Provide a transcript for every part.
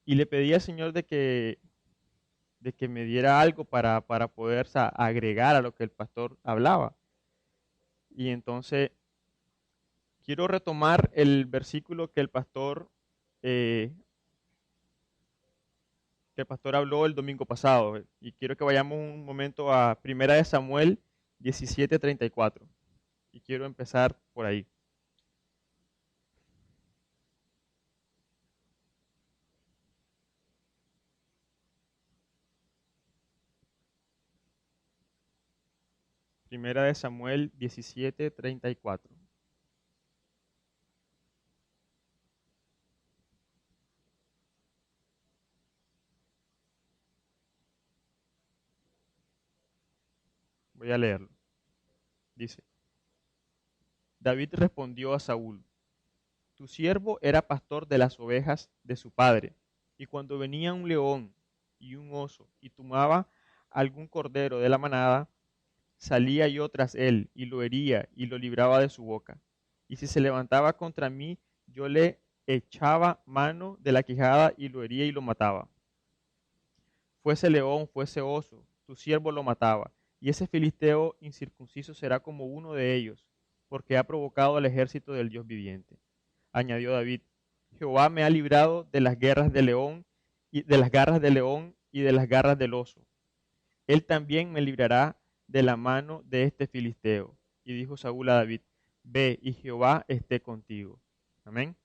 y le pedí al Señor de que me diera algo para poder agregar a lo que el pastor hablaba. Y entonces quiero retomar el versículo eh, que el pastor habló el domingo pasado. Y quiero que vayamos un momento a Primera de Samuel 17:34. Y quiero empezar por ahí. Primera de Samuel 17:34. Voy a leerlo. Dice, David respondió a Saúl, tu siervo era pastor de las ovejas de su padre, y cuando venía un león y un oso y tomaba algún cordero de la manada, salía yo tras él y lo hería y lo libraba de su boca. Y si se levantaba contra mí, yo le echaba mano de la quijada y lo hería y lo mataba. Fuese león, fuese oso, tu siervo lo mataba. Y ese filisteo incircunciso será como uno de ellos, porque ha provocado al ejército del Dios viviente. Añadió David, Jehová me ha librado de las guerras del león y de las garras del león y de las garras del oso. Él también me librará de la mano de este filisteo. Y dijo Saúl a David, ve y Jehová esté contigo. Amén.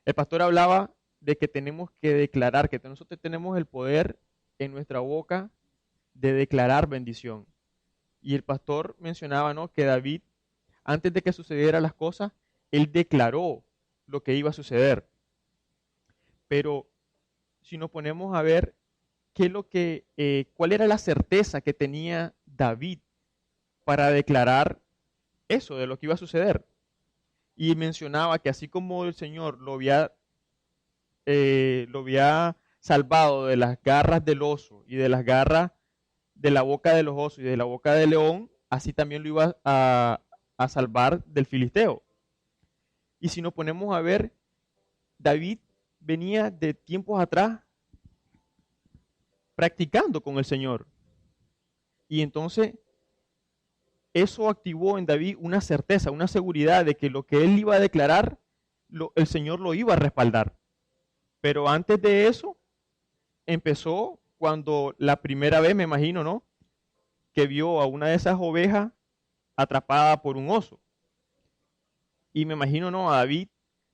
El pastor hablaba de que tenemos que declarar, que nosotros tenemos el poder en nuestra boca de declarar bendición. Y el pastor mencionaba, ¿no?, que David, antes de que sucedieran las cosas, él declaró lo que iba a suceder. Pero si nos ponemos a ver cuál era la certeza que tenía David para declarar eso de lo que iba a suceder. Y mencionaba que así como el Señor lo había salvado de las garras del oso y de las garras de la boca de los osos y de la boca del león, así también lo iba a salvar del filisteo. Y si nos ponemos a ver, David venía de tiempos atrás practicando con el Señor. Y entonces eso activó en David una certeza, una seguridad de que lo que él iba a declarar, el Señor lo iba a respaldar. Pero antes de eso, empezó cuando la primera vez, me imagino, ¿no?, que vio a una de esas ovejas atrapada por un oso. Y me imagino, ¿no?, a David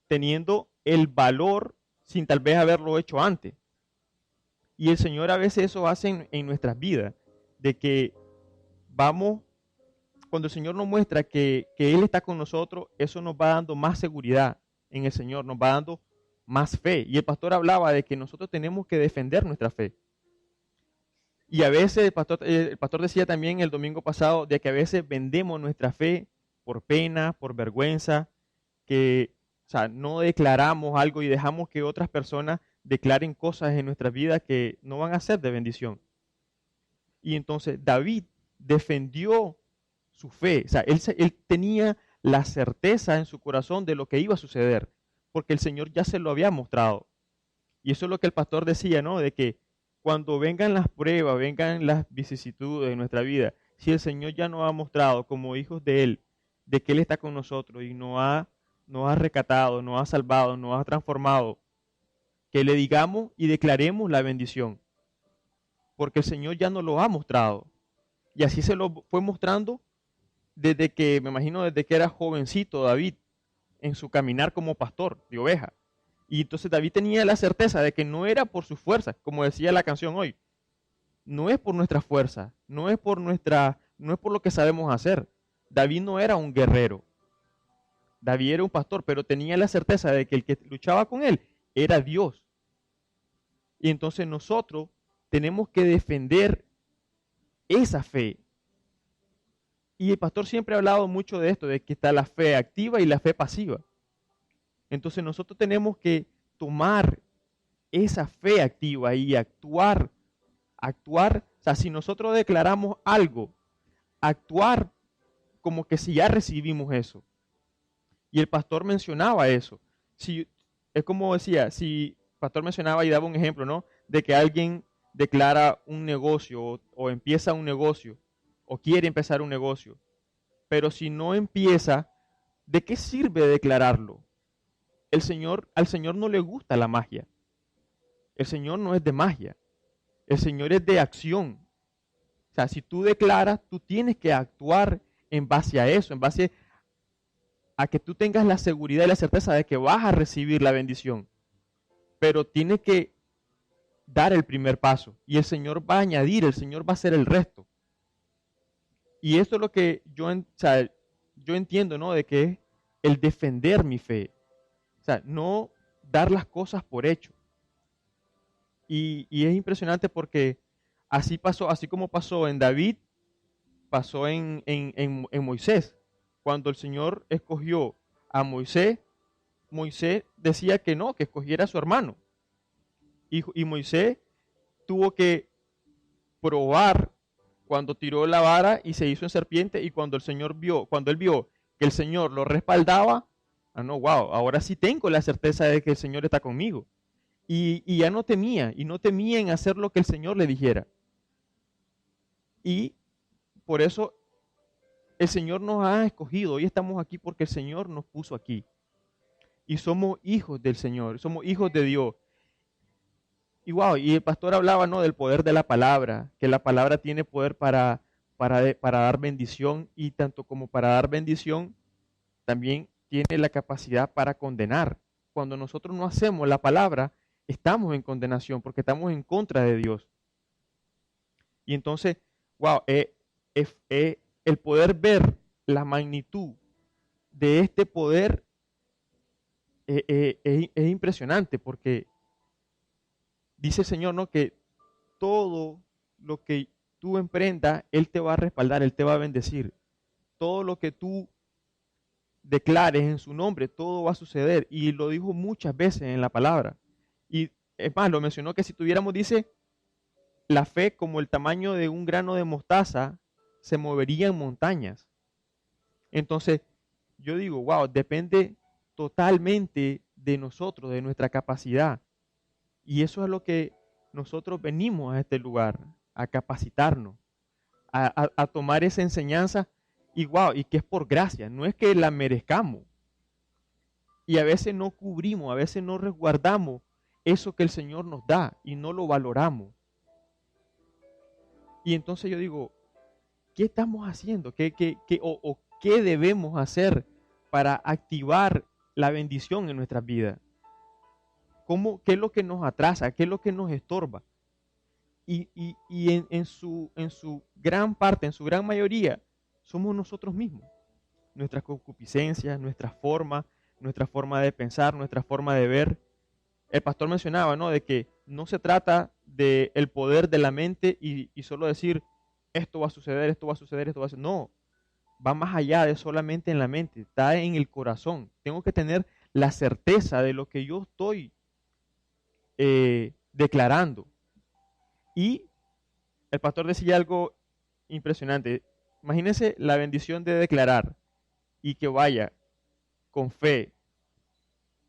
teniendo el valor sin tal vez haberlo hecho antes. Y el Señor a veces eso hace en nuestras vidas, de que vamos, cuando el Señor nos muestra que Él está con nosotros, eso nos va dando más seguridad en el Señor, nos va dando más fe. Y el pastor hablaba de que nosotros tenemos que defender nuestra fe. Y a veces el pastor decía también el domingo pasado de que a veces vendemos nuestra fe por pena, por vergüenza, que, o sea, no declaramos algo y dejamos que otras personas declaren cosas en nuestras vidas que no van a ser de bendición. Y entonces David defendió su fe, o sea, él tenía la certeza en su corazón de lo que iba a suceder, porque el Señor ya se lo había mostrado. Y eso es lo que el pastor decía, ¿no? De que cuando vengan las pruebas, vengan las vicisitudes de nuestra vida, si el Señor ya nos ha mostrado como hijos de Él, de que Él está con nosotros y nos ha rescatado, nos ha salvado, nos ha transformado, que le digamos y declaremos la bendición, porque el Señor ya nos lo ha mostrado. Y así se lo fue mostrando desde que, me imagino, desde que era jovencito David, en su caminar como pastor de ovejas. Y entonces David tenía la certeza de que no era por sus fuerzas, como decía la canción hoy. No es por nuestra fuerza, no es por lo que sabemos hacer. David no era un guerrero. David era un pastor, pero tenía la certeza de que el que luchaba con él era Dios. Y entonces nosotros tenemos que defender esa fe. Y el pastor siempre ha hablado mucho de esto, de que está la fe activa y la fe pasiva. Entonces nosotros tenemos que tomar esa fe activa y actuar, o sea, si nosotros declaramos algo, actuar como que si ya recibimos eso. Y el pastor mencionaba eso. Si, es como decía, si pastor mencionaba y daba un ejemplo, ¿no? De que alguien declara un negocio o empieza un negocio o quiere empezar un negocio, pero si no empieza, ¿de qué sirve declararlo? Al Señor no le gusta la magia. El Señor no es de magia. El Señor es de acción. O sea, si tú declaras, tú tienes que actuar en base a eso, en base a que tú tengas la seguridad y la certeza de que vas a recibir la bendición. Pero tienes que dar el primer paso y el Señor va a añadir, el Señor va a hacer el resto. Y esto es lo que yo entiendo, ¿no? De que es el defender mi fe. O sea, no dar las cosas por hecho. Y es impresionante porque así pasó, así como pasó en David, pasó en Moisés. Cuando el Señor escogió a Moisés, Moisés decía que no, que escogiera a su hermano. Y Moisés tuvo que probar cuando tiró la vara y se hizo en serpiente, y cuando cuando él vio que el Señor lo respaldaba, no, wow, ahora sí tengo la certeza de que el Señor está conmigo. Y ya no temía, y no temía en hacer lo que el Señor le dijera. Y por eso el Señor nos ha escogido. Hoy estamos aquí porque el Señor nos puso aquí. Y somos hijos del Señor, somos hijos de Dios. Y wow, y el pastor hablaba, ¿no? Del poder de la palabra, que la palabra tiene poder para dar bendición, y tanto como para dar bendición, también tiene la capacidad para condenar. Cuando nosotros no hacemos la palabra, estamos en condenación porque estamos en contra de Dios. Y entonces, wow, el poder ver la magnitud de este poder es impresionante, porque dice el Señor, ¿no? Que todo lo que tú emprendas, Él te va a respaldar, Él te va a bendecir. Todo lo que tú declares en su nombre, todo va a suceder. Y lo dijo muchas veces en la palabra. Y es más, lo mencionó que si tuviéramos, dice, la fe como el tamaño de un grano de mostaza, se movería en montañas. Entonces, yo digo, wow, depende totalmente de nosotros, de nuestra capacidad. Y eso es lo que nosotros venimos a este lugar, a capacitarnos, a tomar esa enseñanza y wow, y que es por gracia, no es que la merezcamos. Y a veces no cubrimos, a veces no resguardamos eso que el Señor nos da y no lo valoramos. Y entonces yo digo, ¿qué estamos haciendo? ¿O qué debemos hacer para activar la bendición en nuestras vidas? ¿Qué es lo que nos atrasa? ¿Qué es lo que nos estorba? Y en su gran parte, en su gran mayoría, somos nosotros mismos. Nuestras concupiscencias, nuestra forma de pensar, nuestra forma de ver. El pastor mencionaba, ¿no? De que no se trata del poder de la mente y solo decir, esto va a suceder, esto va a suceder, esto va a suceder. No, va más allá de solamente en la mente, está en el corazón. Tengo que tener la certeza de lo que yo estoy declarando. Y el pastor decía algo impresionante. Imagínense la bendición de declarar y que vaya con fe.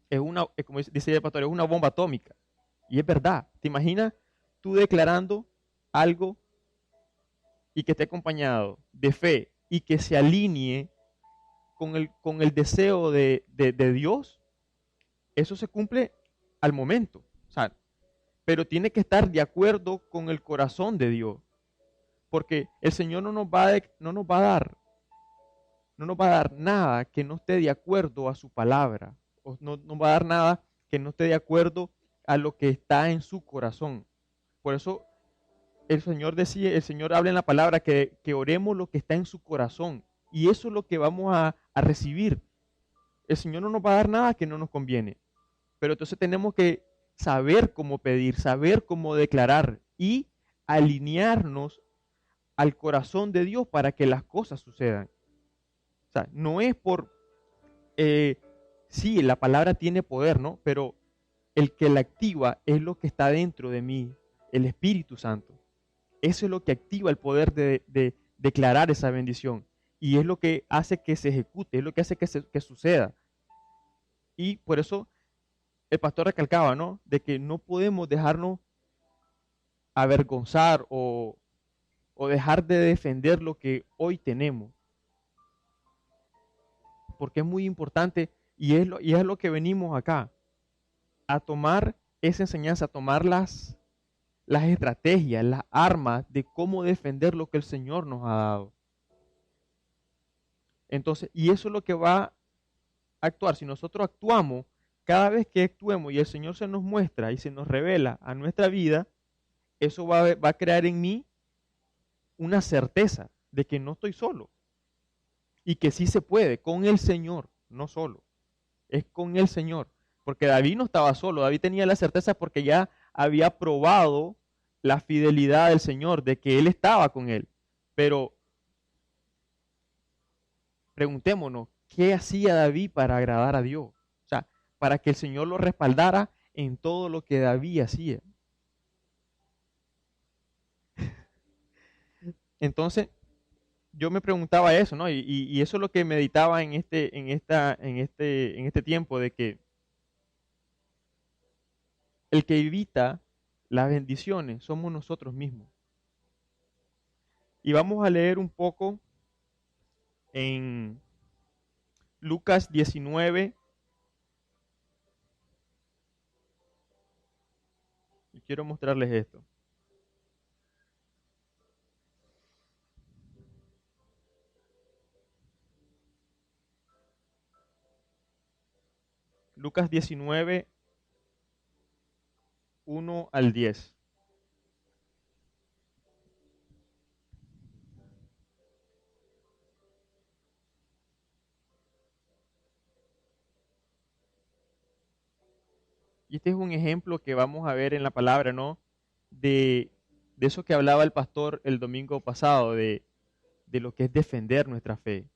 Como dice el pastor, es una bomba atómica. Y es verdad. ¿Te imaginas tú declarando algo y que esté acompañado de fe y que se alinee con el deseo de Dios? Eso se cumple al momento. O sea, pero tiene que estar de acuerdo con el corazón de Dios. Porque el Señor no nos va a dar nada que no esté de acuerdo a su palabra. O no va a dar nada que no esté de acuerdo a lo que está en su corazón. Por eso el Señor habla en la palabra que oremos lo que está en su corazón. Y eso es lo que vamos a recibir. El Señor no nos va a dar nada que no nos conviene. Pero entonces tenemos que saber cómo pedir, saber cómo declarar y alinearnos al corazón de Dios para que las cosas sucedan. O sea, no es sí, la palabra tiene poder, ¿no? Pero el que la activa es lo que está dentro de mí, el Espíritu Santo. Eso es lo que activa el poder de declarar esa bendición. Y es lo que hace que se ejecute, es lo que hace que suceda. Y por eso el pastor recalcaba, ¿no? De que no podemos dejarnos avergonzar o dejar de defender lo que hoy tenemos, porque es muy importante y es lo que venimos acá, a tomar esa enseñanza, a tomar las estrategias, las armas de cómo defender lo que el Señor nos ha dado. Entonces, y eso es lo que va a actuar. Si nosotros actuamos, cada vez que actuemos y el Señor se nos muestra y se nos revela a nuestra vida, eso va a crear en mí una certeza de que no estoy solo y que sí se puede con el Señor, no solo, es con el Señor. Porque David no estaba solo, David tenía la certeza porque ya había probado la fidelidad del Señor, de que Él estaba con él. Pero preguntémonos, ¿qué hacía David para agradar a Dios? O sea, para que el Señor lo respaldara en todo lo que David hacía. Entonces, yo me preguntaba eso, ¿no? Y eso es lo que meditaba en este tiempo, de que el que evita las bendiciones somos nosotros mismos. Y vamos a leer un poco en Lucas 19. Y quiero mostrarles esto. Lucas 19, 1 al 10. Y este es un ejemplo que vamos a ver en la palabra, ¿no? De eso que hablaba el pastor el domingo pasado, de lo que es defender nuestra fe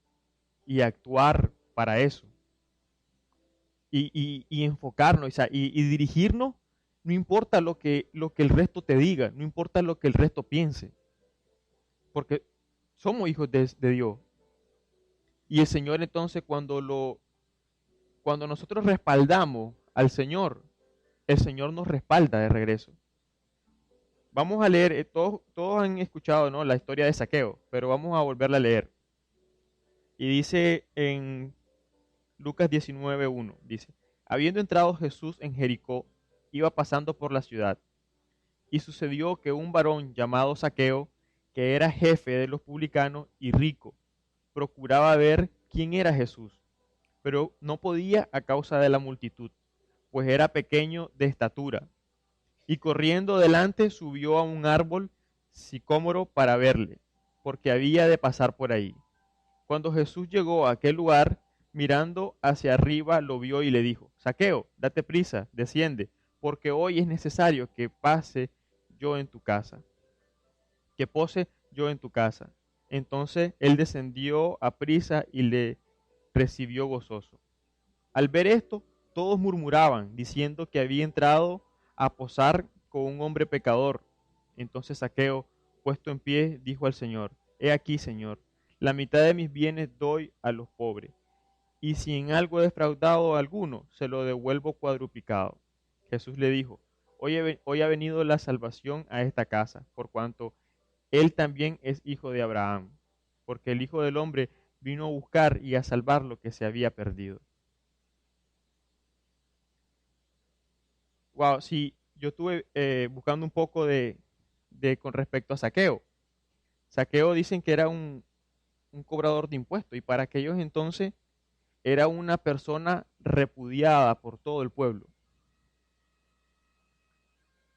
y actuar para eso. Y enfocarnos, o sea, y dirigirnos, no importa lo que el resto te diga, no importa lo que el resto piense, porque somos hijos de Dios. Y el Señor entonces cuando nosotros respaldamos al Señor, el Señor nos respalda de regreso. Vamos a leer, todos han escuchado, ¿no?, la historia de Zaqueo, pero vamos a volverla a leer. Y dice en Lucas 19:1, dice, habiendo entrado Jesús en Jericó, iba pasando por la ciudad. Y sucedió que un varón llamado Zaqueo, que era jefe de los publicanos y rico, procuraba ver quién era Jesús, pero no podía a causa de la multitud, pues era pequeño de estatura. Y corriendo delante subió a un árbol sicómoro para verle, porque había de pasar por ahí. Cuando Jesús llegó a aquel lugar, mirando hacia arriba, lo vio y le dijo, Zaqueo, date prisa, desciende, porque hoy es necesario que pase yo en tu casa, que pose yo en tu casa. Entonces él descendió a prisa y le recibió gozoso. Al ver esto, todos murmuraban, diciendo que había entrado a posar con un hombre pecador. Entonces Zaqueo, puesto en pie, dijo al Señor, he aquí, Señor, la mitad de mis bienes doy a los pobres, y si en algo he defraudado a alguno, se lo devuelvo cuadruplicado. Jesús le dijo, hoy ha venido la salvación a esta casa, por cuanto él también es hijo de Abraham, porque el Hijo del Hombre vino a buscar y a salvar lo que se había perdido. Wow, sí, yo estuve buscando un poco con respecto a Zaqueo. Zaqueo dicen que era un cobrador de impuestos y para aquellos entonces era una persona repudiada por todo el pueblo.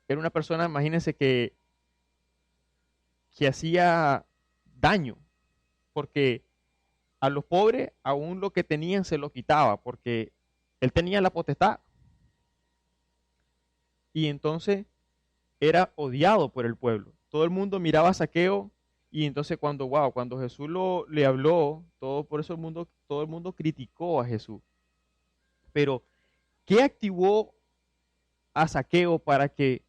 Era una persona, imagínense, que hacía daño, porque a los pobres aún lo que tenían se lo quitaba, porque él tenía la potestad. Y entonces era odiado por el pueblo. Todo el mundo miraba a Zaqueo y entonces cuando Jesús le habló, todo el mundo criticó a Jesús. Pero, ¿qué activó a Zaqueo para que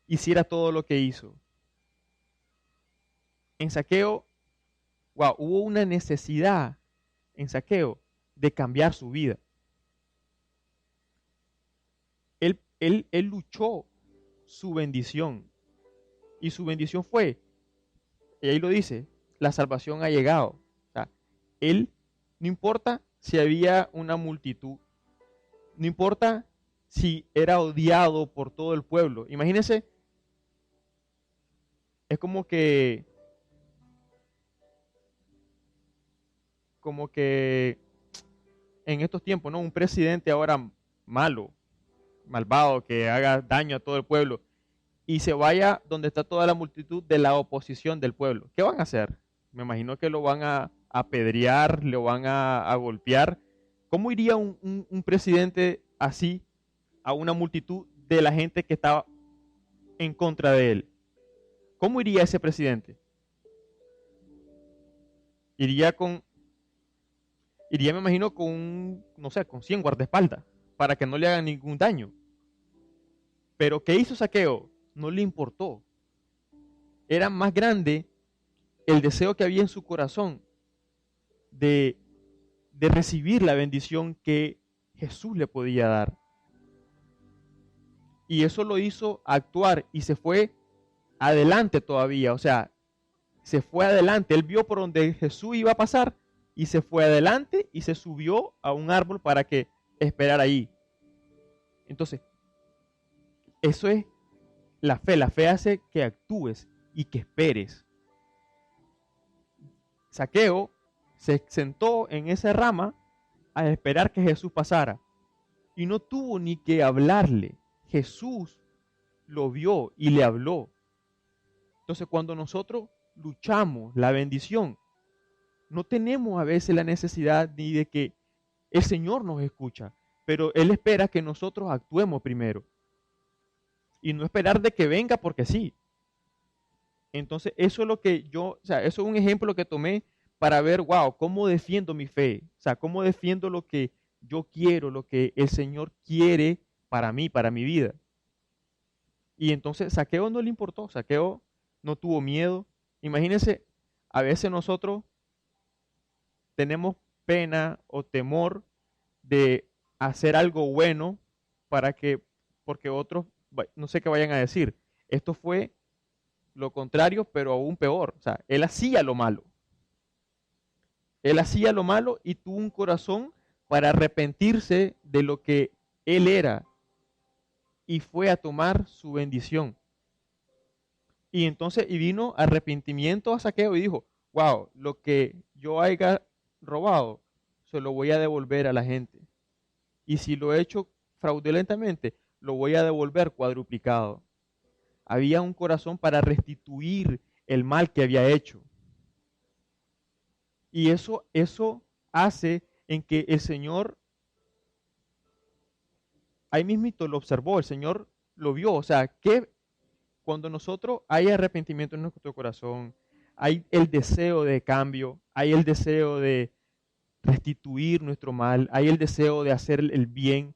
hiciera todo lo que hizo? En Zaqueo, hubo una necesidad en Zaqueo de cambiar su vida. Él luchó su bendición. Y su bendición fue, y ahí lo dice, la salvación ha llegado. O sea, él, no importa si había una multitud, no importa si era odiado por todo el pueblo. Imagínense, es como que en estos tiempos, ¿no? Un presidente ahora malo, malvado, que haga daño a todo el pueblo y se vaya donde está toda la multitud de la oposición del pueblo. ¿Qué van a hacer? Me imagino que lo van a apedrear, lo van a golpear. ¿Cómo iría un presidente así a una multitud de la gente que estaba en contra de él? ¿Cómo iría ese presidente? Iría me imagino, no sé, con 100 guardaespaldas, para que no le hagan ningún daño. Pero ¿qué hizo Zaqueo? No le importó. Era más grande el deseo que había en su corazón de, de recibir la bendición que Jesús le podía dar. Y eso lo hizo actuar y se fue adelante todavía. O sea, se fue adelante. Él vio por donde Jesús iba a pasar y se fue adelante y se subió a un árbol para que esperara ahí. Entonces, eso es la fe. La fe hace que actúes y que esperes. Zaqueo se sentó en esa rama a esperar que Jesús pasara y no tuvo ni que hablarle. Jesús lo vio y le habló. Entonces, cuando nosotros luchamos la bendición, no tenemos a veces la necesidad ni de que el Señor nos escucha, pero Él espera que nosotros actuemos primero y no esperar de que venga porque sí. Entonces, eso es lo que eso es un ejemplo que tomé para ver, wow, cómo defiendo mi fe, o sea, cómo defiendo lo que yo quiero, lo que el Señor quiere para mí, para mi vida. Y entonces, Zaqueo no le importó, Zaqueo no tuvo miedo. Imagínense, a veces nosotros tenemos pena o temor de hacer algo bueno porque otros, no sé qué vayan a decir. Esto fue lo contrario, pero aún peor. O sea, él hacía lo malo. Él hacía lo malo y tuvo un corazón para arrepentirse de lo que él era y fue a tomar su bendición. Y entonces, y vino arrepentimiento a Zaqueo y dijo, wow, lo que yo haya robado, se lo voy a devolver a la gente. Y si lo he hecho fraudulentamente, lo voy a devolver cuadruplicado. Había un corazón para restituir el mal que había hecho. Y eso hace en que el Señor, ahí mismito lo observó, el Señor lo vio. O sea, que cuando nosotros hay arrepentimiento en nuestro corazón, hay el deseo de cambio, hay el deseo de restituir nuestro mal, hay el deseo de hacer el bien,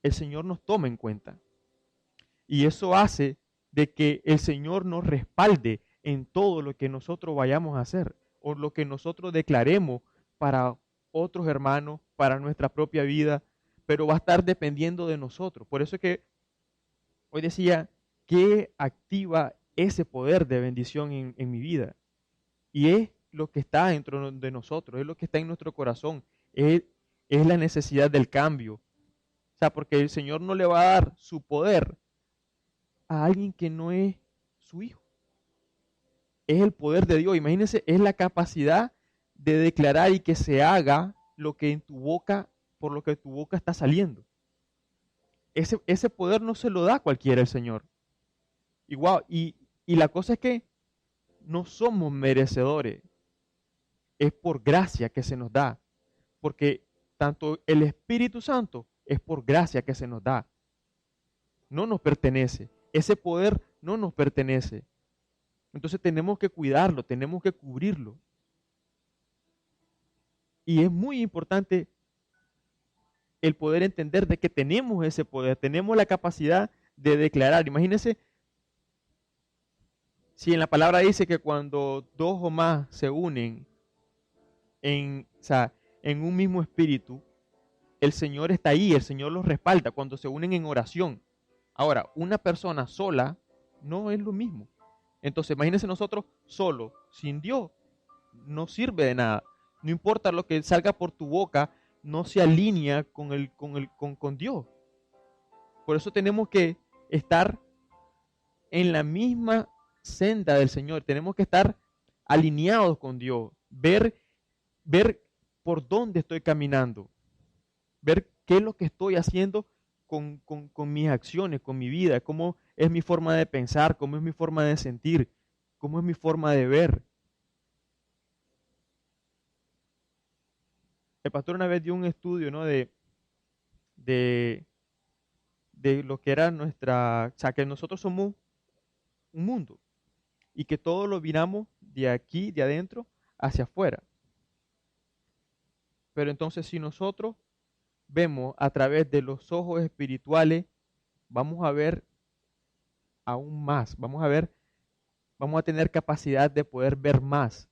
el Señor nos toma en cuenta. Y eso hace de que el Señor nos respalde en todo lo que nosotros vayamos a hacer o lo que nosotros declaremos para otros hermanos, para nuestra propia vida, pero va a estar dependiendo de nosotros. Por eso es que hoy decía, ¿qué activa ese poder de bendición en mi vida? Y es lo que está dentro de nosotros, es lo que está en nuestro corazón, es la necesidad del cambio. O sea, porque el Señor no le va a dar su poder a alguien que no es su hijo. Es el poder de Dios. Imagínense, es la capacidad de declarar y que se haga lo que en tu boca, por lo que tu boca está saliendo. Ese poder no se lo da a cualquiera el Señor. Igual, y la cosa es que no somos merecedores. Es por gracia que se nos da. Porque tanto el Espíritu Santo es por gracia que se nos da. No nos pertenece. Ese poder no nos pertenece. Entonces tenemos que cuidarlo, tenemos que cubrirlo. Y es muy importante el poder entender de que tenemos ese poder, tenemos la capacidad de declarar. Imagínense si en la palabra dice que cuando dos o más se unen en un mismo espíritu, el Señor está ahí, el Señor los respalda cuando se unen en oración. Ahora, una persona sola no es lo mismo. Entonces, imagínense nosotros solos, sin Dios, no sirve de nada. No importa lo que salga por tu boca, no se alinea con Dios. Por eso tenemos que estar en la misma senda del Señor. Tenemos que estar alineados con Dios. Ver por dónde estoy caminando. Ver qué es lo que estoy haciendo con mis acciones, con mi vida. Cómo es mi forma de pensar, cómo es mi forma de sentir, cómo es mi forma de ver. El pastor una vez dio un estudio, ¿no? De, de lo que era nuestra, o sea, que nosotros somos un mundo y que todo lo miramos de aquí, de adentro, hacia afuera. Pero entonces si nosotros vemos a través de los ojos espirituales, vamos a ver aún más, vamos a tener capacidad de poder ver más.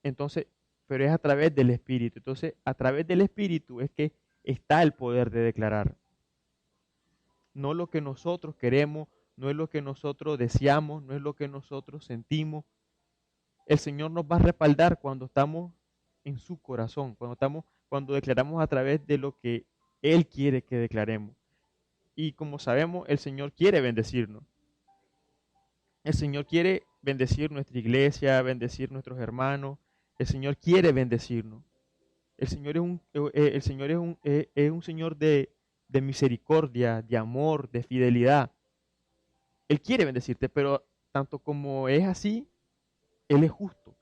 Entonces, pero es a través del Espíritu. Entonces, a través del Espíritu es que está el poder de declarar. No lo que nosotros queremos, no es lo que nosotros deseamos, no es lo que nosotros sentimos. El Señor nos va a respaldar cuando estamos en su corazón, cuando declaramos a través de lo que Él quiere que declaremos. Y como sabemos, el Señor quiere bendecirnos. El Señor quiere bendecir nuestra iglesia, bendecir nuestros hermanos. El Señor quiere bendecirnos. El Señor es un Señor de misericordia, de amor, de fidelidad. Él quiere bendecirte, pero tanto como es así, Él es justo.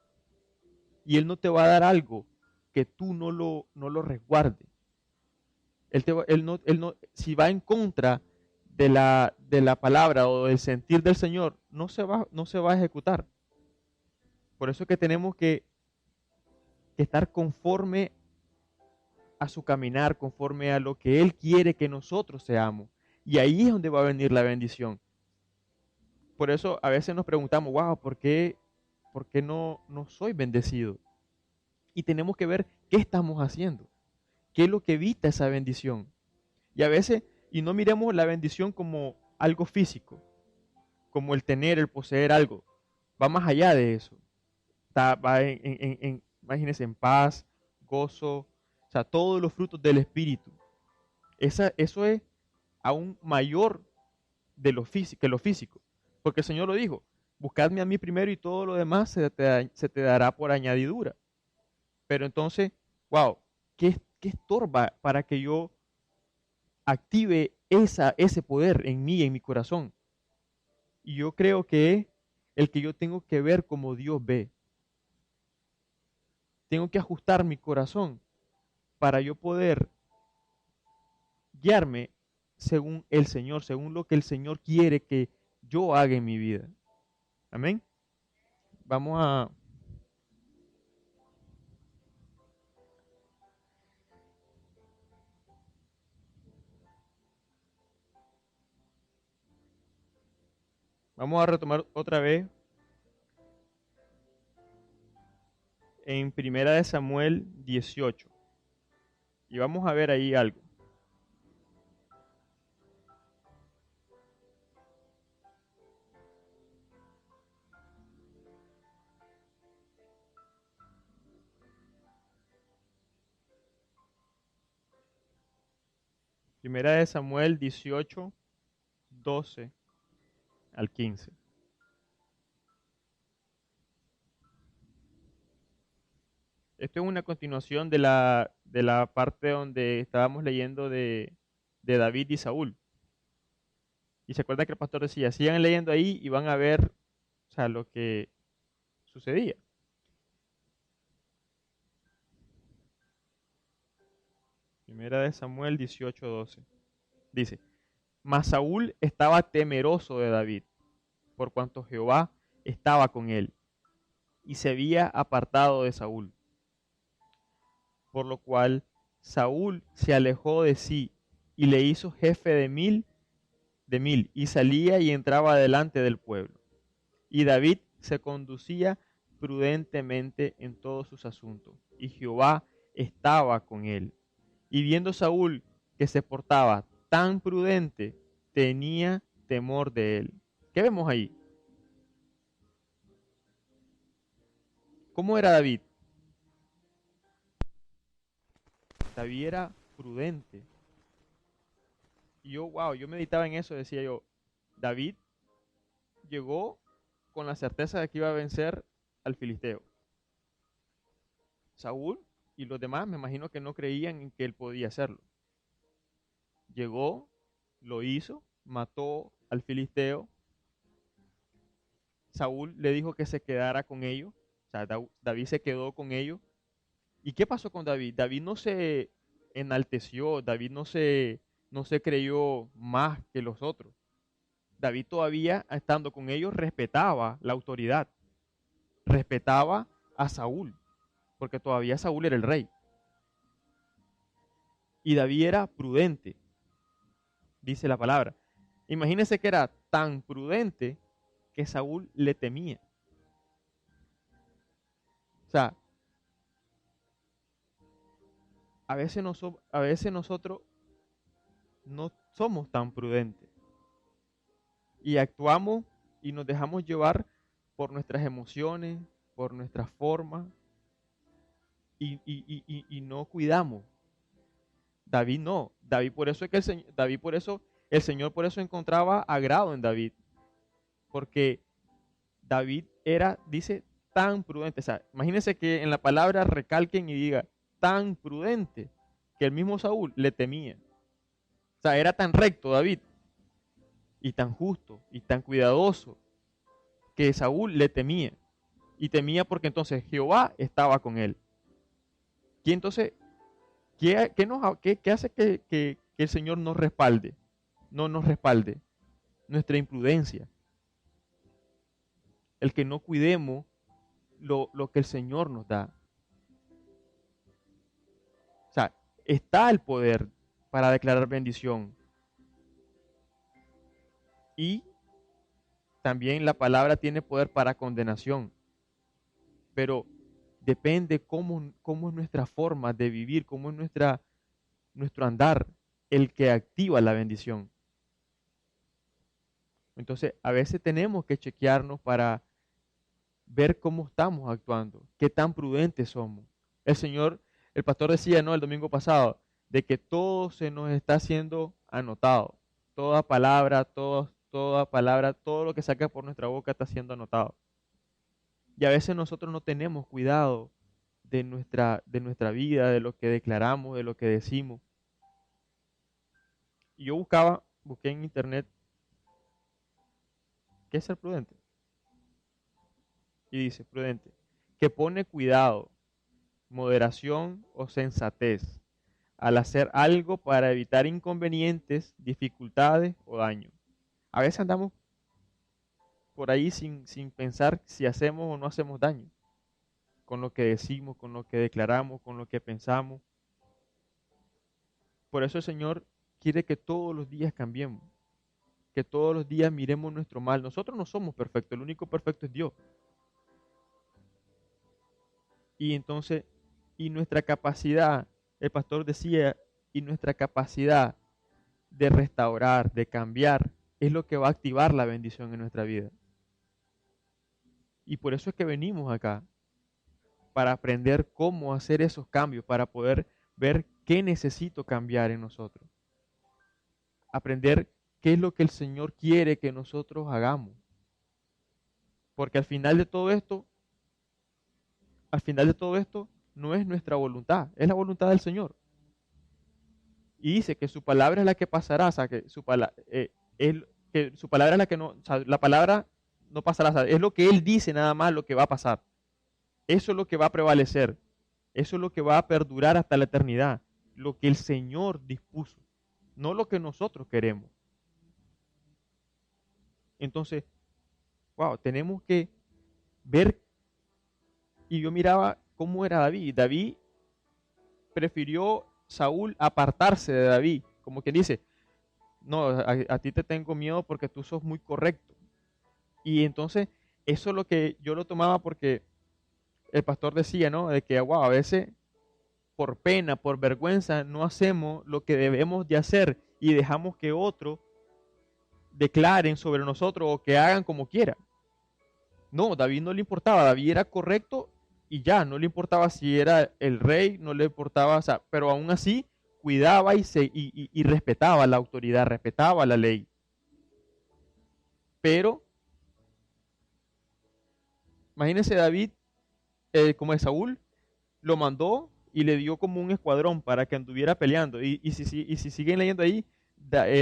Y Él no te va a dar algo que tú no lo resguardes. Si va en contra de la palabra o del sentir del Señor, no se va a ejecutar. Por eso es que tenemos que estar conforme a su caminar, conforme a lo que Él quiere que nosotros seamos. Y ahí es donde va a venir la bendición. Por eso a veces nos preguntamos, wow, por qué no soy bendecido? Y tenemos que ver qué estamos haciendo, qué es lo que evita esa bendición. Y a veces, y no miremos la bendición como algo físico, como el tener, el poseer algo. Va más allá de eso. Va imagínense, en paz, gozo, o sea, todos los frutos del Espíritu. Eso es aún mayor de que lo físico. Porque el Señor lo dijo, buscadme a mí primero y todo lo demás se te dará por añadidura. Pero entonces, wow, ¿qué estorba para que yo active ese poder en mí, en mi corazón? Y yo creo que es el que yo tengo que ver como Dios ve. Tengo que ajustar mi corazón para yo poder guiarme según el Señor, según lo que el Señor quiere que yo haga en mi vida. Amén. Vamos a Vamos a retomar otra vez en Primera de Samuel 18. Y vamos a ver ahí algo. Primera de Samuel 18, 12 al 15. Esto es una continuación de la parte donde estábamos leyendo de David y Saúl. Y se acuerda que el pastor decía, sigan leyendo ahí y van a ver, o sea, lo que sucedía. Primera de Samuel 18, 12. Dice, mas Saúl estaba temeroso de David, por cuanto Jehová estaba con él, y se había apartado de Saúl. Por lo cual Saúl se alejó de sí y le hizo jefe de mil, y salía y entraba delante del pueblo. Y David se conducía prudentemente en todos sus asuntos, y Jehová estaba con él. Y viendo Saúl que se portaba tan prudente, tenía temor de él. ¿Qué vemos ahí? ¿Cómo era David? David era prudente. Y yo meditaba en eso, decía yo, David llegó con la certeza de que iba a vencer al filisteo. Saúl y los demás me imagino que no creían en que él podía hacerlo. Llegó, lo hizo, mató al filisteo. Saúl le dijo que se quedara con ellos. O sea, David se quedó con ellos. ¿Y qué pasó con David? David no se enalteció, David no se creyó más que los otros. David todavía, estando con ellos, respetaba la autoridad, respetaba a Saúl, porque todavía Saúl era el rey. Y David era prudente, dice la palabra. Imagínense que era tan prudente que Saúl le temía. O sea, a veces nosotros no somos tan prudentes y actuamos y nos dejamos llevar por nuestras emociones, por nuestras formas y no cuidamos. David no. David por eso es que el Señor por eso encontraba agrado en David, porque David era, dice, tan prudente. O sea, imagínense que en la palabra recalquen y diga tan prudente que el mismo Saúl le temía. O sea, era tan recto David y tan justo y tan cuidadoso que Saúl le temía. Y temía porque entonces Jehová estaba con él. Y entonces, ¿qué hace que el Señor nos respalde? No nos respalde nuestra imprudencia. El que no cuidemos lo que el Señor nos da. O sea, está el poder para declarar bendición. Y también la palabra tiene poder para condenación. Pero depende cómo es nuestra forma de vivir, cómo es nuestro andar, el que activa la bendición. Entonces, a veces tenemos que chequearnos para ver cómo estamos actuando, qué tan prudentes somos. El pastor decía, ¿no?, el domingo pasado, de que todo se nos está haciendo anotado. Toda palabra, todo lo que saca por nuestra boca está siendo anotado. Y a veces nosotros no tenemos cuidado de nuestra vida, de lo que declaramos, de lo que decimos. Y yo busqué en internet, ¿qué es ser prudente? Y dice, prudente, que pone cuidado, moderación o sensatez al hacer algo para evitar inconvenientes, dificultades o daño. A veces andamos por ahí sin pensar si hacemos o no hacemos daño, con lo que decimos, con lo que declaramos, con lo que pensamos. Por eso el Señor quiere que todos los días cambiemos, que todos los días miremos nuestro mal. Nosotros no somos perfectos, el único perfecto es Dios. Y entonces, y nuestra capacidad, el pastor decía, y nuestra capacidad de restaurar, de cambiar, es lo que va a activar la bendición en nuestra vida. Y por eso es que venimos acá, para aprender cómo hacer esos cambios, para poder ver qué necesito cambiar en nosotros. Aprender qué es lo que el Señor quiere que nosotros hagamos. Porque al final de todo esto no es nuestra voluntad, es la voluntad del Señor. Y dice que su palabra es la que pasará, o sea, que su palabra es la que no, o sea, la palabra no pasará, o sea, es lo que Él dice nada más lo que va a pasar. Eso es lo que va a prevalecer, eso es lo que va a perdurar hasta la eternidad, lo que el Señor dispuso, no lo que nosotros queremos. Entonces, tenemos que ver, y yo miraba cómo era David. David prefirió Saúl apartarse de David, como quien dice, no, a ti te tengo miedo porque tú sos muy correcto. Y entonces, eso es lo que yo lo tomaba porque el pastor decía, ¿no? De que, a veces por pena, por vergüenza, no hacemos lo que debemos de hacer y dejamos que otro declaren sobre nosotros o que hagan como quieran. No, David no le importaba, David era correcto y ya, no le importaba si era el rey, no le importaba, o sea, pero aún así cuidaba y respetaba la autoridad, respetaba la ley. Pero imagínense David, como es Saúl, lo mandó y le dio como un escuadrón para que anduviera peleando. Y si siguen leyendo ahí,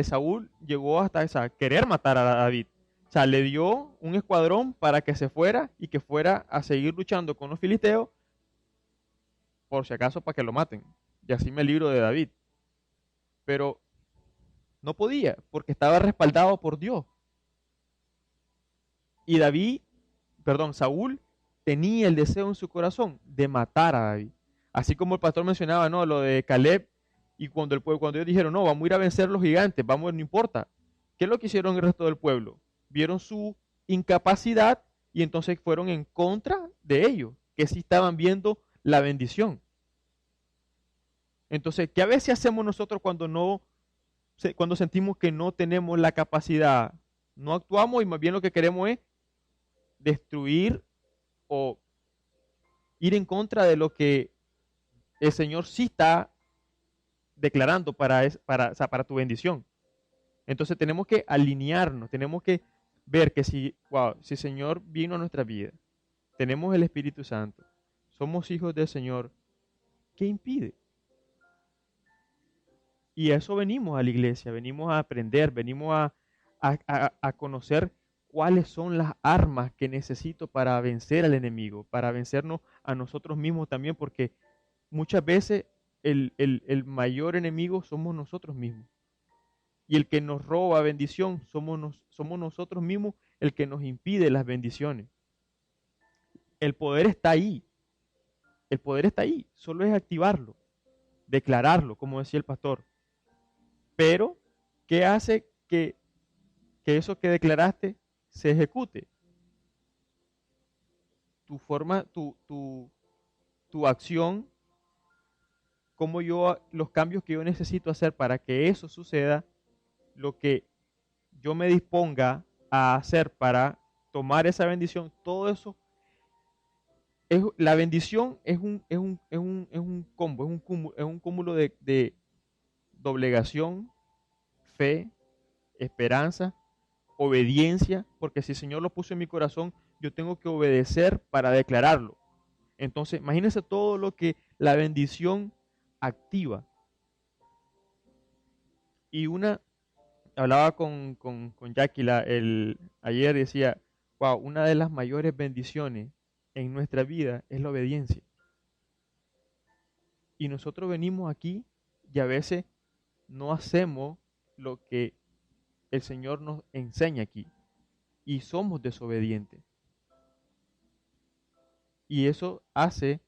Saúl llegó hasta esa, querer matar a David. O sea, le dio un escuadrón para que se fuera y que fuera a seguir luchando con los filisteos, por si acaso para que lo maten. Y así me libro de David. Pero no podía, porque estaba respaldado por Dios. Y Saúl tenía el deseo en su corazón de matar a David. Así como el pastor mencionaba, ¿no? Lo de Caleb, y cuando ellos dijeron, no, vamos a ir a vencer los gigantes, vamos, no importa. ¿Qué es lo que hicieron el resto del pueblo? Vieron su incapacidad y entonces fueron en contra de ellos, que sí estaban viendo la bendición. Entonces, ¿qué a veces hacemos nosotros cuando sentimos que no tenemos la capacidad? No actuamos y más bien lo que queremos es destruir o ir en contra de lo que el Señor sí está declarando o sea, para tu bendición. Entonces tenemos que alinearnos, tenemos que ver que si el Señor vino a nuestra vida, tenemos el Espíritu Santo, somos hijos del Señor, ¿qué impide? Y a eso venimos a la iglesia, venimos a aprender, venimos a conocer cuáles son las armas que necesito para vencer al enemigo, para vencernos a nosotros mismos también, porque muchas veces el mayor enemigo somos nosotros mismos. Y el que nos roba bendición somos nosotros mismos el que nos impide las bendiciones. El poder está ahí, el poder está ahí, solo es activarlo, declararlo, como decía el pastor. Pero, ¿qué hace que eso que declaraste se ejecute? Tu forma, tu acción, los cambios que yo necesito hacer para que eso suceda, lo que yo me disponga a hacer para tomar esa bendición, todo eso, la bendición es un combo, es un cúmulo de doblegación, fe, esperanza, obediencia, porque si el Señor lo puso en mi corazón, yo tengo que obedecer para declararlo. Entonces, imagínense todo lo que la bendición activa. Y hablaba con Jackie ayer, decía, wow, una de las mayores bendiciones en nuestra vida es la obediencia. Y nosotros venimos aquí y a veces no hacemos lo que el Señor nos enseña aquí. Y somos desobedientes. Y eso hace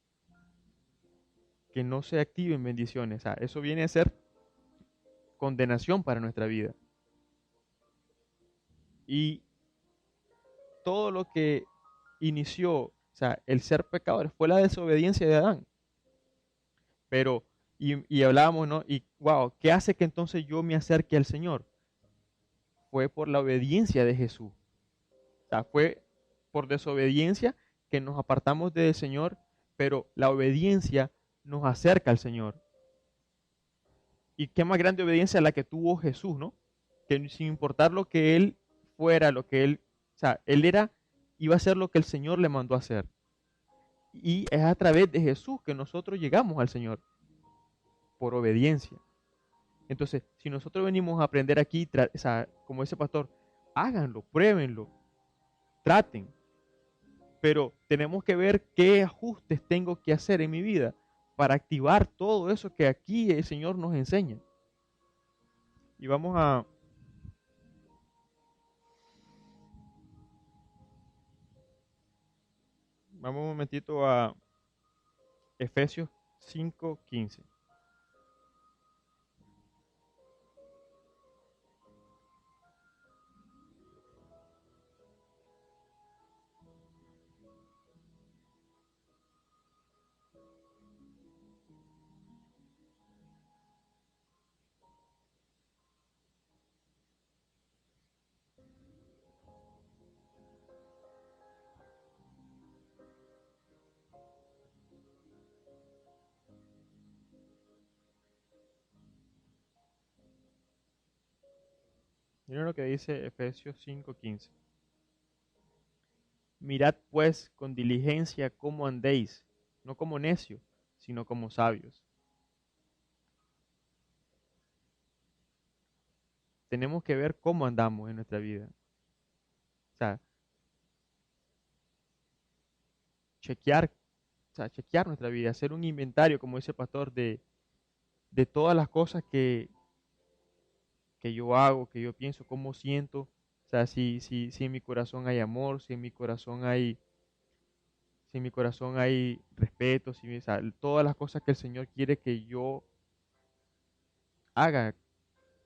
que no se activen bendiciones. O sea, eso viene a ser condenación para nuestra vida. Y todo lo que inició, o sea, el ser pecador fue la desobediencia de Adán. Pero, y hablábamos, ¿no? Y wow, ¿qué hace que entonces yo me acerque al Señor? Fue por la obediencia de Jesús. O sea, fue por desobediencia que nos apartamos del Señor, pero la obediencia nos acerca al Señor. Y qué más grande obediencia la que tuvo Jesús, ¿no? Que sin importar lo que él fuera, o sea, iba a hacer lo que el Señor le mandó a hacer. Y es a través de Jesús que nosotros llegamos al Señor, por obediencia. Entonces, si nosotros venimos a aprender aquí, o sea, como ese pastor, háganlo, pruébenlo, traten, pero tenemos que ver qué ajustes tengo que hacer en mi vida para activar todo eso que aquí el Señor nos enseña. Y vamos un momentito a Efesios 5:15. Miren lo que dice Efesios 5:15. Mirad pues con diligencia cómo andéis, no como necios, sino como sabios. Tenemos que ver cómo andamos en nuestra vida. O sea, chequear, chequear nuestra vida, hacer un inventario, como dice el pastor, de todas las cosas que yo hago, que yo pienso, cómo siento. O sea, si en mi corazón hay amor, si en mi corazón hay respeto, o sea, todas las cosas que el Señor quiere que yo haga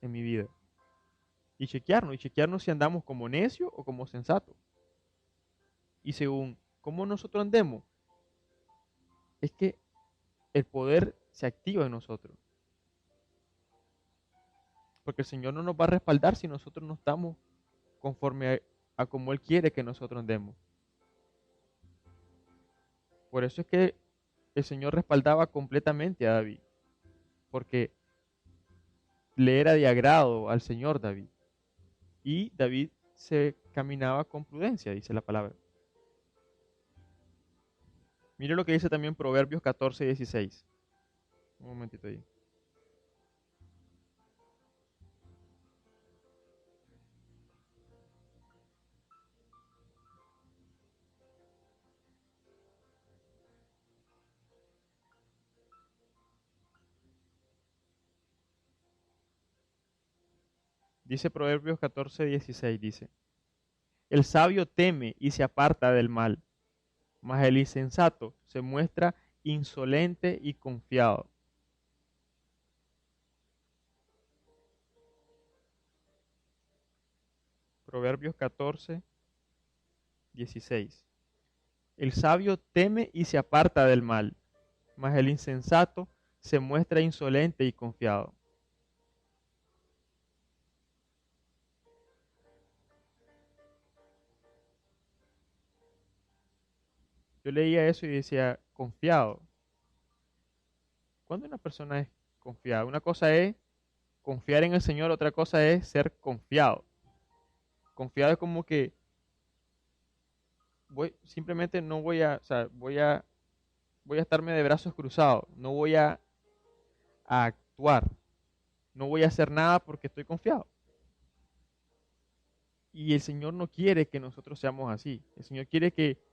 en mi vida. Y chequearnos si andamos como necios o como sensatos. Y según cómo nosotros andemos, es que el poder se activa en nosotros. Porque el Señor no nos va a respaldar si nosotros no estamos conforme a como Él quiere que nosotros andemos. Por eso es que el Señor respaldaba completamente a David, porque le era de agrado al Señor David. Y David se caminaba con prudencia, dice la palabra. Mire lo que dice también Proverbios 14:16. Un momentito ahí. Dice Proverbios 14:16, dice, el sabio teme y se aparta del mal, mas el insensato se muestra insolente y confiado. Proverbios 14:16. El sabio teme y se aparta del mal, mas el insensato se muestra insolente y confiado. Yo leía eso y decía, confiado. ¿Cuándo una persona es confiada? Una cosa es confiar en el Señor, otra cosa es ser confiado. Confiado es como que simplemente no voy a, o sea, voy a estarme de brazos cruzados, no voy a actuar, no voy a hacer nada porque estoy confiado. Y el Señor no quiere que nosotros seamos así. El Señor quiere que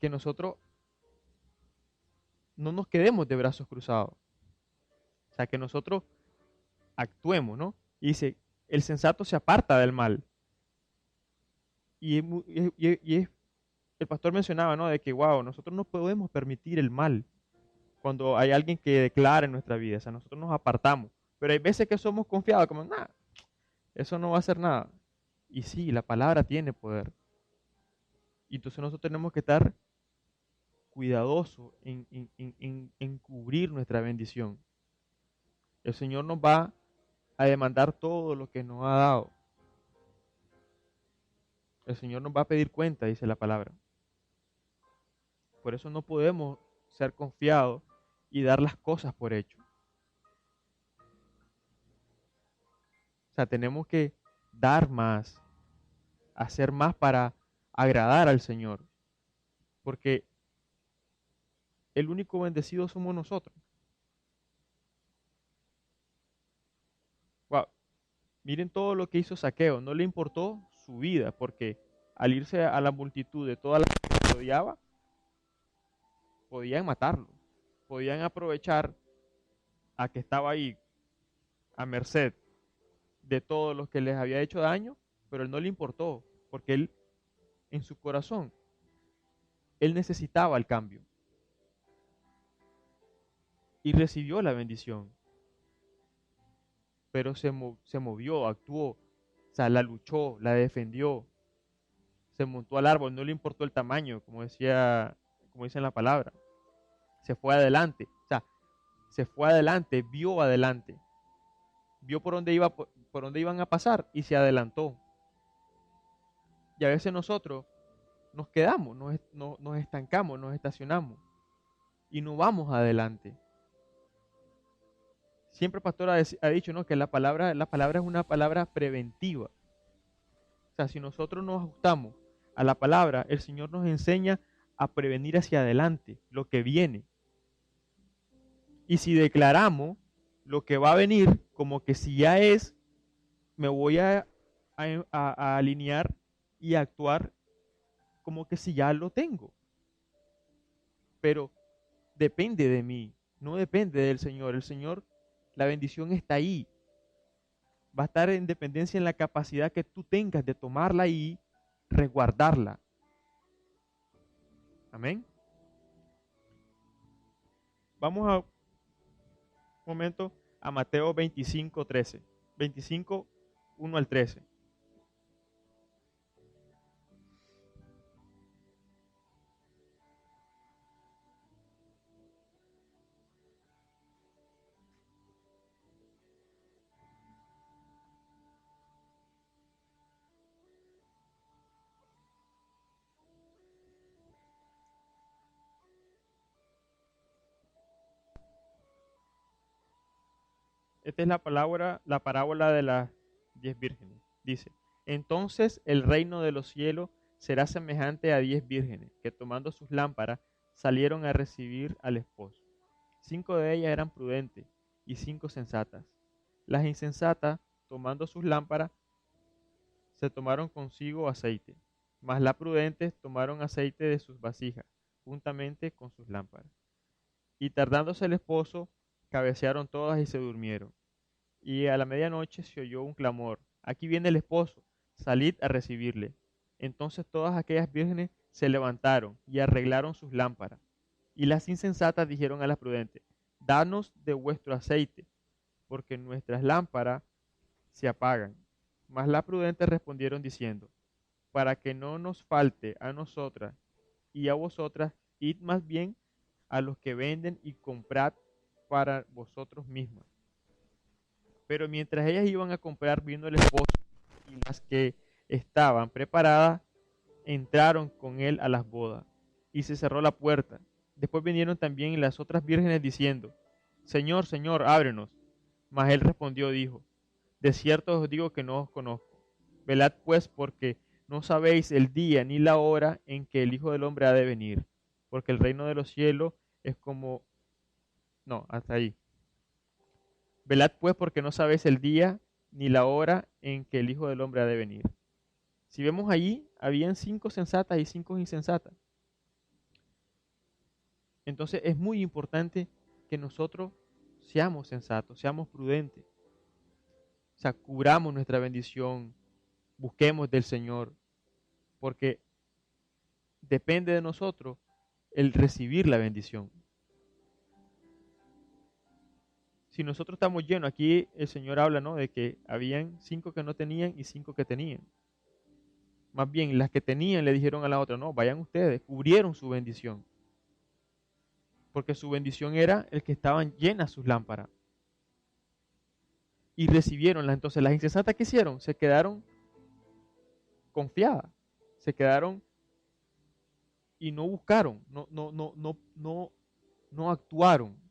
nosotros no nos quedemos de brazos cruzados. O sea, que nosotros actuemos, ¿no? Y dice, el sensato se aparta del mal. El pastor mencionaba, ¿no? De que, wow, nosotros no podemos permitir el mal cuando hay alguien que declara en nuestra vida. O sea, nosotros nos apartamos. Pero hay veces que somos confiados, como, nada, eso no va a hacer nada. Y sí, la palabra tiene poder. Y entonces nosotros tenemos que estar cuidadosos en cubrir nuestra bendición. El Señor nos va a demandar todo lo que nos ha dado. El Señor nos va a pedir cuenta, dice la palabra. Por eso no podemos ser confiados y dar las cosas por hecho. O sea, tenemos que dar más, hacer más para agradar al Señor. Porque el único bendecido somos nosotros. Wow. Miren todo lo que hizo Saqueo. No le importó su vida, porque al irse a la multitud de toda la gente que lo odiaba, podían matarlo. Podían aprovechar a que estaba ahí a merced de todos los que les había hecho daño, pero él no le importó, porque él en su corazón, él necesitaba el cambio y recibió la bendición, pero se movió, actuó, o sea, la luchó, la defendió, se montó al árbol, no le importó el tamaño, como dice en la palabra, se fue adelante, o sea, se fue adelante, vio por dónde iban a pasar y se adelantó. Y a veces nosotros nos quedamos, nos estancamos, nos estacionamos y no vamos adelante. Siempre el pastor ha dicho, ¿no?, que la palabra es una palabra preventiva. O sea, si nosotros nos ajustamos a la palabra, el Señor nos enseña a prevenir hacia adelante lo que viene. Y si declaramos lo que va a venir, como que si ya es, me voy a alinear y a actuar como que si ya lo tengo. Pero depende de mí, no depende del Señor. El Señor, la bendición está ahí. Va a estar en dependencia en la capacidad que tú tengas de tomarla y resguardarla. Amén. Vamos a un momento a Mateo 25:13. 25, 1 al 13. Esta es la parábola de las 10 vírgenes. Dice, entonces el reino de los cielos será semejante a 10 vírgenes que tomando sus lámparas salieron a recibir al esposo. 5 de ellas eran prudentes y 5 sensatas. Las insensatas, tomando sus lámparas, se tomaron consigo aceite, mas las prudentes tomaron aceite de sus vasijas, juntamente con sus lámparas. Y tardándose el esposo, cabecearon todas y se durmieron. Y a la medianoche se oyó un clamor, aquí viene el esposo, salid a recibirle. Entonces todas aquellas vírgenes se levantaron y arreglaron sus lámparas. Y las insensatas dijeron a las prudentes, danos de vuestro aceite, porque nuestras lámparas se apagan. Mas las prudentes respondieron diciendo, para que no nos falte a nosotras y a vosotras, id más bien a los que venden y comprad para vosotros mismas. Pero mientras ellas iban a comprar, vino el esposo, y las que estaban preparadas entraron con él a las bodas, y se cerró la puerta. Después vinieron también las otras vírgenes diciendo, Señor, Señor, ábrenos. Mas él respondió, dijo, de cierto os digo que no os conozco. Velad pues, porque no sabéis el día ni la hora en que el Hijo del Hombre ha de venir, porque el reino de los cielos es como... No, hasta ahí. Velad pues, porque no sabéis el día ni la hora en que el Hijo del Hombre ha de venir. Si vemos allí, habían 5 sensatas y 5 insensatas. Entonces es muy importante que nosotros seamos sensatos, seamos prudentes. O sea, cubramos nuestra bendición, busquemos del Señor, porque depende de nosotros el recibir la bendición. Si nosotros estamos llenos, aquí el Señor habla, ¿no?, de que habían 5 que no tenían y 5 que tenían. Más bien, las que tenían le dijeron a la otra, no, vayan ustedes, cubrieron su bendición. Porque su bendición era el que estaban llenas sus lámparas. Y recibieronlas. Entonces, las insensatas que hicieron, se quedaron confiadas, se quedaron y no buscaron, no actuaron.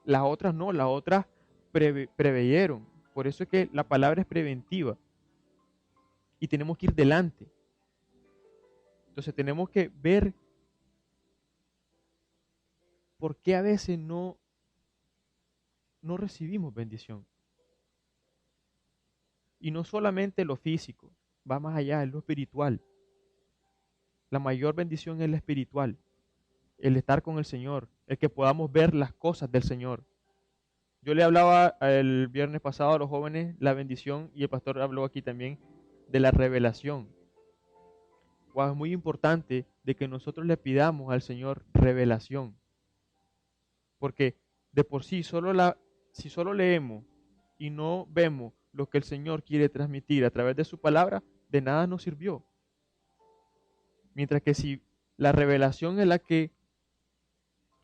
Las otras no, las otras preveyeron. Por eso es que la palabra es preventiva. Y tenemos que ir delante. Entonces tenemos que ver por qué a veces no recibimos bendición. Y no solamente lo físico, va más allá, es lo espiritual. La mayor bendición es la espiritual, el estar con el Señor, el que podamos ver las cosas del Señor. Yo le hablaba el viernes pasado a los jóvenes la bendición, y el pastor habló aquí también de la revelación. Es muy importante de que nosotros le pidamos al Señor revelación, porque de por sí si solo leemos y no vemos lo que el Señor quiere transmitir a través de su palabra, de nada nos sirvió. Mientras que si la revelación es la que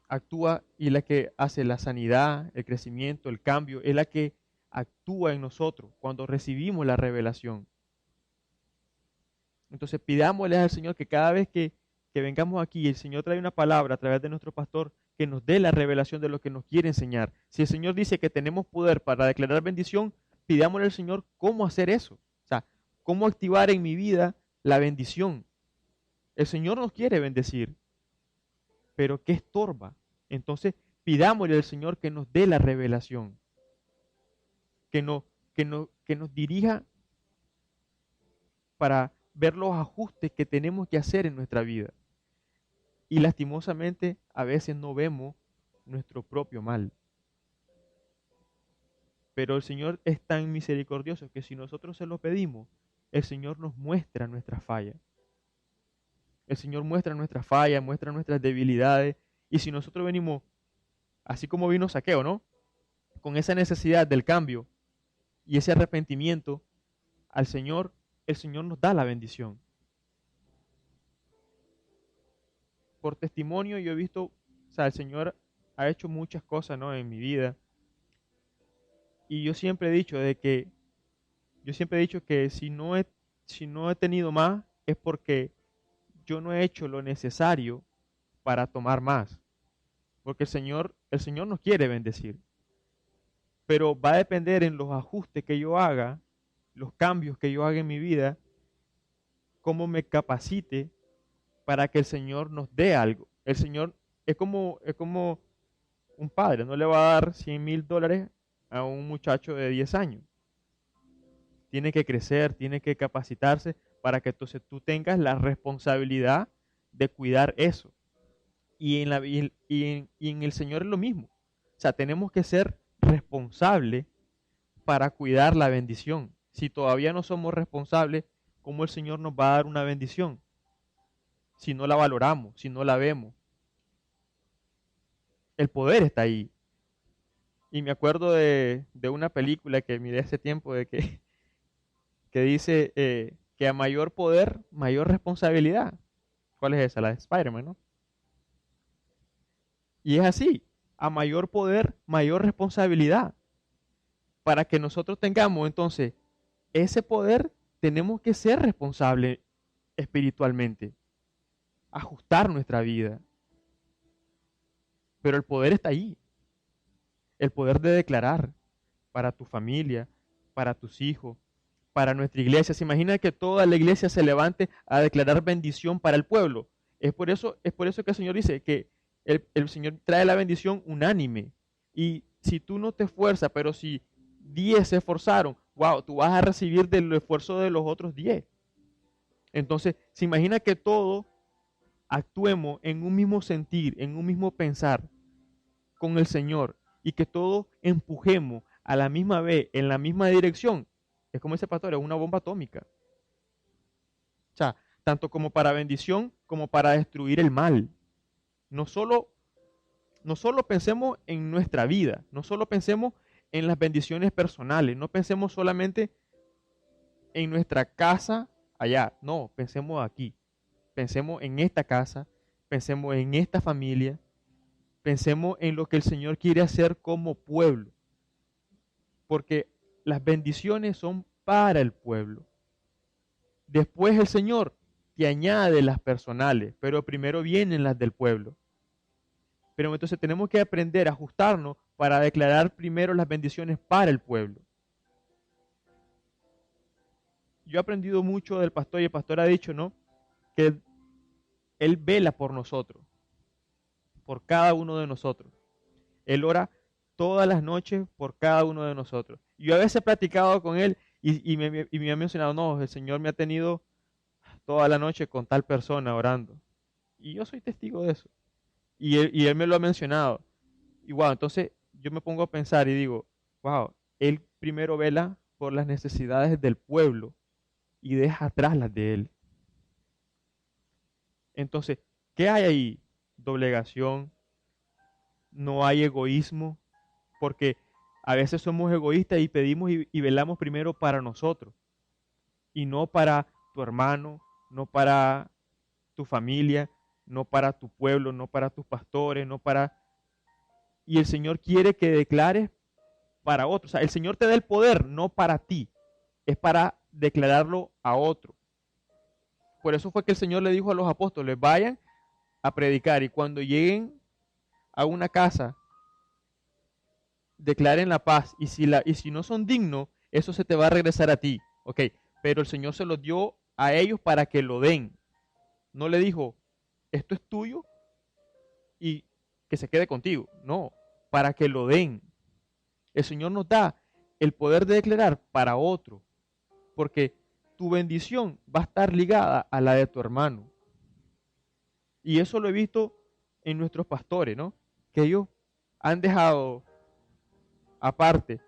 actúa y la que hace la sanidad, el crecimiento, el cambio, es la que actúa en nosotros cuando recibimos la revelación. Entonces pidámosle al Señor que cada vez que vengamos aquí y el Señor trae una palabra a través de nuestro pastor, que nos dé la revelación de lo que nos quiere enseñar. Si el Señor dice que tenemos poder para declarar bendición, pidámosle al Señor cómo hacer eso. O sea, cómo activar en mi vida la bendición. El Señor nos quiere bendecir, pero ¿qué estorba? Entonces, pidámosle al Señor que nos dé la revelación, que, no, que nos dirija para ver los ajustes que tenemos que hacer en nuestra vida. Y lastimosamente, a veces no vemos nuestro propio mal. Pero el Señor es tan misericordioso que si nosotros se lo pedimos, el Señor nos muestra nuestras fallas. El Señor muestra nuestras fallas, muestra nuestras debilidades. Y si nosotros venimos, así como vino Zaqueo, ¿no? Con esa necesidad del cambio y ese arrepentimiento al Señor, el Señor nos da la bendición. Por testimonio yo he visto, o sea, el Señor ha hecho muchas cosas, ¿no? En mi vida. Y yo siempre he dicho que si no he tenido más es porque yo no he hecho lo necesario para tomar más. Porque el Señor nos quiere bendecir. Pero va a depender en los ajustes que yo haga, los cambios que yo haga en mi vida, cómo me capacite para que el Señor nos dé algo. El Señor es como un padre, no le va a dar $100,000 a un muchacho de 10 años. Tiene que crecer, tiene que capacitarse para que entonces tú tengas la responsabilidad de cuidar eso. Y en el Señor es lo mismo. O sea, tenemos que ser responsables para cuidar la bendición. Si todavía no somos responsables, ¿cómo el Señor nos va a dar una bendición? Si no la valoramos, si no la vemos. El poder está ahí. Y me acuerdo de una película que miré hace tiempo que dice que a mayor poder, mayor responsabilidad. ¿Cuál es esa? La de Spider-Man, ¿no? Y es así, a mayor poder, mayor responsabilidad. Para que nosotros tengamos entonces ese poder, tenemos que ser responsables espiritualmente, ajustar nuestra vida. Pero el poder está ahí, el poder de declarar para tu familia, para tus hijos, para nuestra iglesia. Se imagina que toda la iglesia se levante a declarar bendición para el pueblo. Es por eso que el Señor dice que el Señor trae la bendición unánime. Y si tú no te esfuerzas, pero si 10 se esforzaron, wow, tú vas a recibir del esfuerzo de los otros 10. Entonces, se imagina que todos actuemos en un mismo sentir, en un mismo pensar con el Señor y que todos empujemos a la misma vez, en la misma dirección. Es como ese pastor, es una bomba atómica. O sea, tanto como para bendición como para destruir el mal. No solo pensemos en nuestra vida, no solo pensemos en las bendiciones personales, no pensemos solamente en nuestra casa allá, no, pensemos aquí, pensemos en esta casa, pensemos en esta familia, pensemos en lo que el Señor quiere hacer como pueblo, porque las bendiciones son para el pueblo. Después el Señor te añade las personales, pero primero vienen las del pueblo. Pero entonces tenemos que aprender a ajustarnos para declarar primero las bendiciones para el pueblo. Yo he aprendido mucho del pastor y el pastor ha dicho, ¿no? Que él vela por nosotros, por cada uno de nosotros. Él ora todas las noches por cada uno de nosotros. Yo a veces he platicado con él y me ha mencionado, no, el Señor me ha tenido toda la noche con tal persona orando. Y yo soy testigo de eso. Y él me lo ha mencionado. Y wow, entonces yo me pongo a pensar y digo, wow, él primero vela por las necesidades del pueblo y deja atrás las de él. Entonces, ¿qué hay ahí? Doblegación, no hay egoísmo, porque a veces somos egoístas y pedimos y velamos primero para nosotros y no para tu hermano, no para tu familia, no para tu pueblo, no para tus pastores, no para... Y el Señor quiere que declares para otros. O sea, el Señor te da el poder, no para ti, es para declararlo a otro. Por eso fue que el Señor le dijo a los apóstoles, vayan a predicar y cuando lleguen a una casa, declaren la paz, y si no son dignos, eso se te va a regresar a ti. Ok, pero el Señor se lo dio a ellos para que lo den. No le dijo, esto es tuyo y que se quede contigo. No, para que lo den. El Señor nos da el poder de declarar para otro, porque tu bendición va a estar ligada a la de tu hermano. Y eso lo he visto en nuestros pastores, ¿no? Que ellos han dejado aparte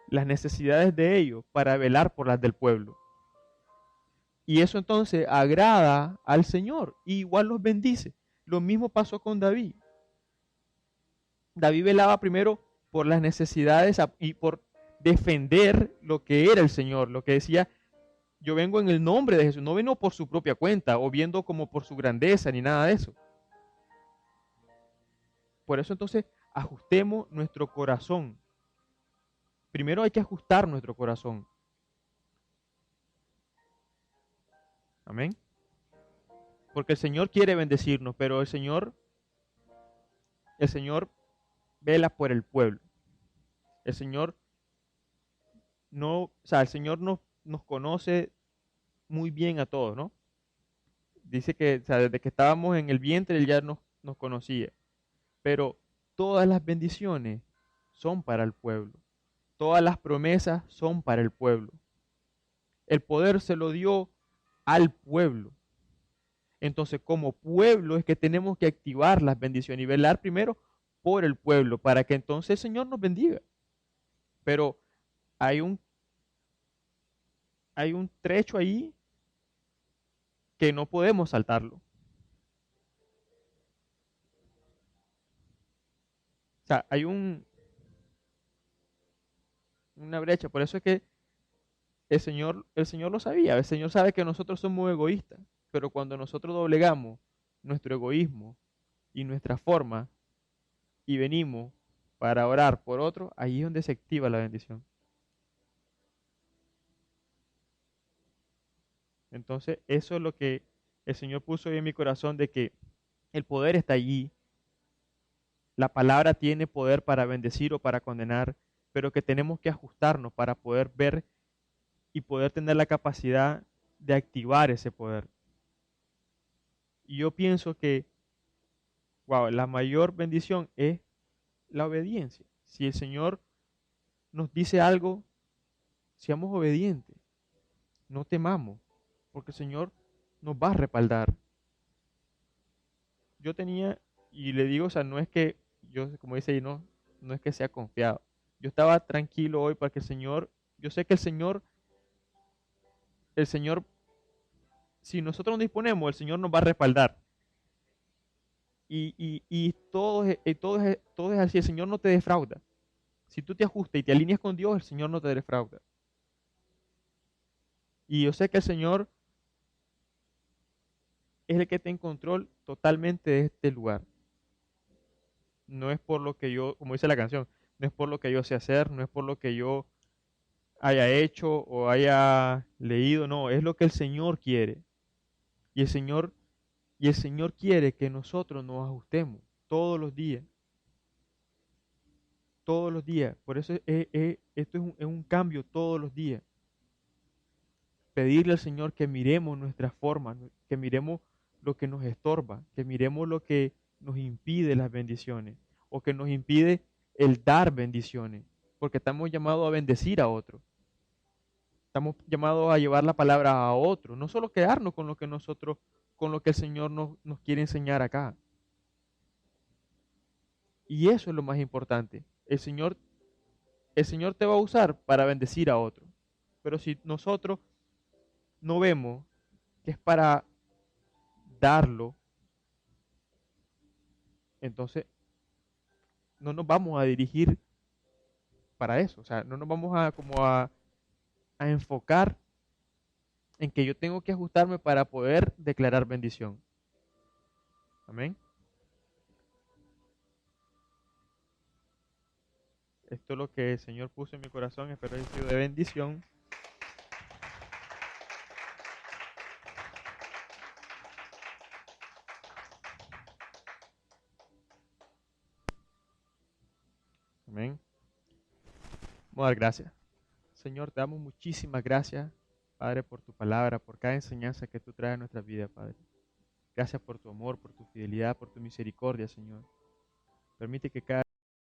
las necesidades de ellos para velar por las del pueblo. Y eso entonces agrada al Señor y igual los bendice. Lo mismo pasó con David. David velaba primero por las necesidades y por defender lo que era el Señor, lo que decía, yo vengo en el nombre de Jesús, no vengo por su propia cuenta o viendo como por su grandeza ni nada de eso. Por eso entonces ajustemos nuestro corazón. Primero hay que ajustar nuestro corazón. Amén. Porque el Señor quiere bendecirnos, pero el Señor vela por el pueblo. El Señor no, o sea, el Señor nos conoce muy bien a todos, ¿no? Dice que, o sea, desde que estábamos en el vientre, Él ya nos conocía. Pero todas las bendiciones son para el pueblo. Todas las promesas son para el pueblo. El poder se lo dio al pueblo. Entonces, como pueblo es que tenemos que activar las bendiciones y velar primero por el pueblo para que entonces el Señor nos bendiga. Pero hay un trecho ahí que no podemos saltarlo. O sea, hay una brecha. Por eso es que el Señor lo sabía. El Señor sabe que nosotros somos egoístas. Pero cuando nosotros doblegamos nuestro egoísmo y nuestra forma y venimos para orar por otro, ahí es donde se activa la bendición. Entonces, eso es lo que el Señor puso en mi corazón de que el poder está allí. La palabra tiene poder para bendecir o para condenar, pero que tenemos que ajustarnos para poder ver y poder tener la capacidad de activar ese poder. Y yo pienso que, wow, la mayor bendición es la obediencia. Si el Señor nos dice algo, seamos obedientes, no temamos, porque el Señor nos va a respaldar. Yo tenía, y le digo, o sea, no es que yo, como dice ahí, no es que sea confiado. Yo estaba tranquilo hoy porque el Señor, yo sé que el Señor, si nosotros nos disponemos, el Señor nos va a respaldar. Y todo es así, el Señor no te defrauda. Si tú te ajustas y te alineas con Dios, el Señor no te defrauda. Y yo sé que el Señor es el que está en control totalmente de este lugar. No es por lo que yo, como dice la canción, no es por lo que yo sé hacer, no es por lo que yo haya hecho o haya leído, no, es lo que el Señor quiere. Y el Señor, y el Señor quiere que nosotros nos ajustemos todos los días, todos los días. Por eso esto es un cambio todos los días. Pedirle al Señor que miremos nuestras formas, que miremos lo que nos estorba, que miremos lo que nos impide las bendiciones o que nos impide el dar bendiciones, porque estamos llamados a bendecir a otros. Estamos llamados a llevar la palabra a otros, no solo quedarnos con lo que con lo que el Señor nos quiere enseñar acá. Y eso es lo más importante. El Señor te va a usar para bendecir a otros. Pero si nosotros no vemos que es para darlo, entonces no nos vamos a dirigir para eso. O sea, no nos vamos a enfocar en que yo tengo que ajustarme para poder declarar bendición. Amén. Esto es lo que el Señor puso en mi corazón. Espero haya sido de bendición. Amén. Vamos a dar gracias. Señor, te damos muchísimas gracias, Padre, por tu palabra, por cada enseñanza que tú traes a nuestra vida, Padre. Gracias por tu amor, por tu fidelidad, por tu misericordia, Señor. Permite que cada